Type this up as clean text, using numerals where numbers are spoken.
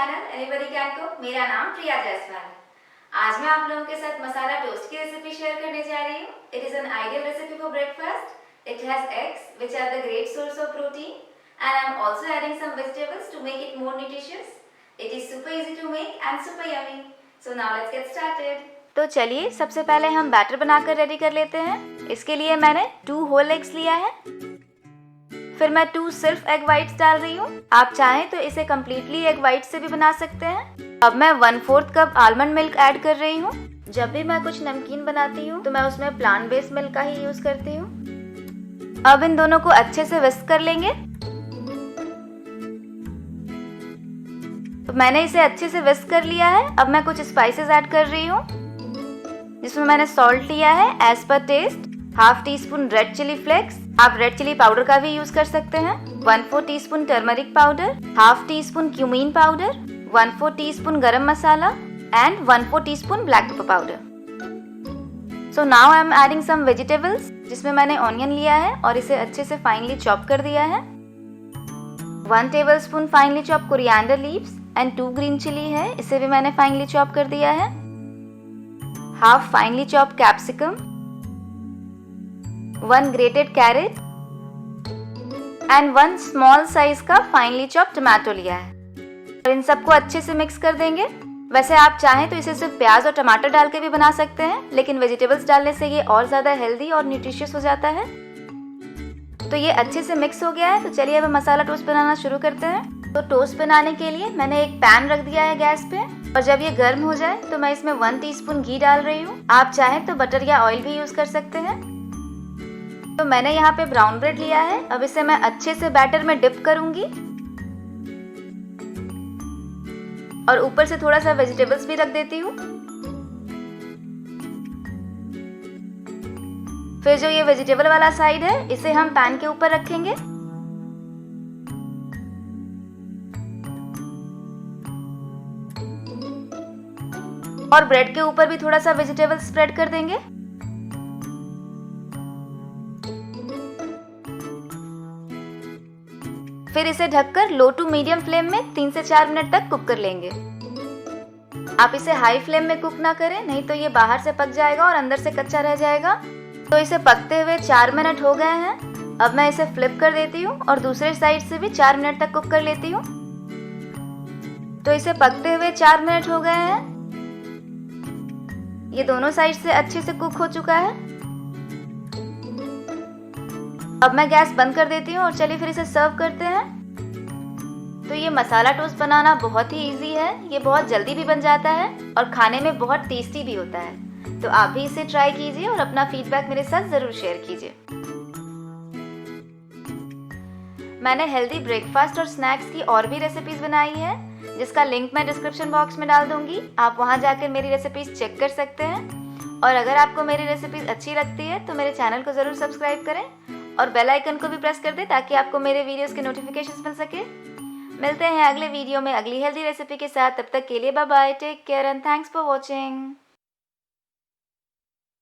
Channel anybody can cook. मेरा नाम प्रिया जायसवाल। आज मैं आप लोगों के साथ मसाला टोस्ट की रेसिपी शेयर करने जा रही हूँ। It is an ideal recipe for breakfast. It has eggs which are the great source of protein and I'm also adding some vegetables to make it more nutritious. It is super easy to make and super yummy. So now let's get started. तो चलिए सबसे पहले हम batter बनाकर ready कर लेते हैं। इसके लिए मैंने 2 होल एग्स लिया है, फिर मैं 2 सिर्फ एग वाइट्स डाल रही हूँ। आप चाहें तो इसे कम्प्लीटली एग वाइट से भी बना सकते हैं। अब मैं 1/4 कप आलमंड मिल्क ऐड कर रही हूँ। जब भी मैं कुछ नमकीन बनाती हूँ तो मैं उसमें प्लांट बेस्ड मिल्क का ही यूज करती हूँ। अब इन दोनों को अच्छे से विस्क कर लेंगे। तो मैंने इसे अच्छे से विस्क कर लिया है। अब मैं कुछ स्पाइसेस ऐड कर रही हूँ, जिसमें मैंने सॉल्ट लिया है as per taste, half teaspoon red chilli flakes, आप रेड चिली पाउडर का भी यूज कर सकते हैं, 1/4 teaspoon turmeric powder, half teaspoon cumin powder, 1/4 teaspoon garam masala and 1/4 teaspoon black pepper powder. So now I am adding some vegetables, जिसमें मैंने onion लिया है और इसे अच्छे से फाइनली चॉप कर दिया है। 1 tablespoon finely chop coriander leaves and 2 green chilli है, इसे भी मैंने फाइनली चॉप कर दिया है। Half finely chop capsicum, 1 grated carrot and 1 small size का फाइनली चॉप टमाटो लिया है। और इन सबको अच्छे से मिक्स कर देंगे। वैसे आप चाहें तो इसे सिर्फ प्याज और टमाटर डाल के भी बना सकते हैं, लेकिन वेजिटेबल्स डालने से ये और ज़्यादा हेल्दी और न्यूट्रिशियस हो जाता है। तो ये अच्छे से मिक्स हो गया है। तो चलिए अब मसाला टोस्ट बनाना शुरू करते हैं। तो टोस्ट बनाने के लिए मैंने एक पैन रख दिया है गैस पे, और जब ये गर्म हो जाए तो मैं इसमें 1 टीस्पून घी डाल रही हूँ। आप चाहें तो बटर या ऑयल भी यूज कर सकते हैं। तो मैंने यहाँ पे ब्राउन ब्रेड लिया है। अब इसे मैं अच्छे से बैटर में डिप करूंगी और ऊपर से थोड़ा सा वेजिटेबल्स भी रख देती हूँ। फिर जो ये वेजिटेबल वाला साइड है, इसे हम पैन के ऊपर रखेंगे और ब्रेड के ऊपर भी थोड़ा सा वेजिटेबल स्प्रेड कर देंगे। फिर इसे ढककर लो टू मीडियम फ्लेम में 3 से 4 मिनट तक कुक कर लेंगे। आप इसे हाई फ्लेम में कुक ना करें, नहीं तो ये बाहर से पक जाएगा और अंदर से कच्चा रह जाएगा। तो इसे पकते हुए 4 मिनट हो गए हैं। अब मैं इसे फ्लिप कर देती हूँ और दूसरे साइड से भी 4 मिनट तक कुक कर लेती हूँ। तो इसे पकते हुए 4 मिनट हो गए हैं। ये दोनों साइड से अच्छे से कुक हो चुका है। अब मैं गैस बंद कर देती हूँ और चलिए फिर इसे सर्व करते हैं। तो ये मसाला टोस्ट बनाना बहुत ही इजी है। ये बहुत जल्दी भी बन जाता है और खाने में बहुत टेस्टी भी होता है। तो आप भी इसे ट्राई कीजिए और अपना फीडबैक मेरे साथ जरूर शेयर कीजिए। मैंने हेल्दी ब्रेकफास्ट और स्नैक्स की और भी रेसिपीज बनाई है, जिसका लिंक मैं डिस्क्रिप्शन बॉक्स में डाल दूंगी। आप वहां जाकर मेरी रेसिपीज चेक कर सकते हैं। और अगर आपको मेरी रेसिपीज अच्छी लगती है तो मेरे चैनल को जरूर सब्सक्राइब करें और बेल आइकन को भी प्रेस कर दें, ताकि आपको मेरे वीडियोस के नोटिफिकेशंस मिल सके। मिलते हैं अगले वीडियो में अगली हेल्दी रेसिपी के साथ। तब तक के लिए bye bye, take care and thanks for watching.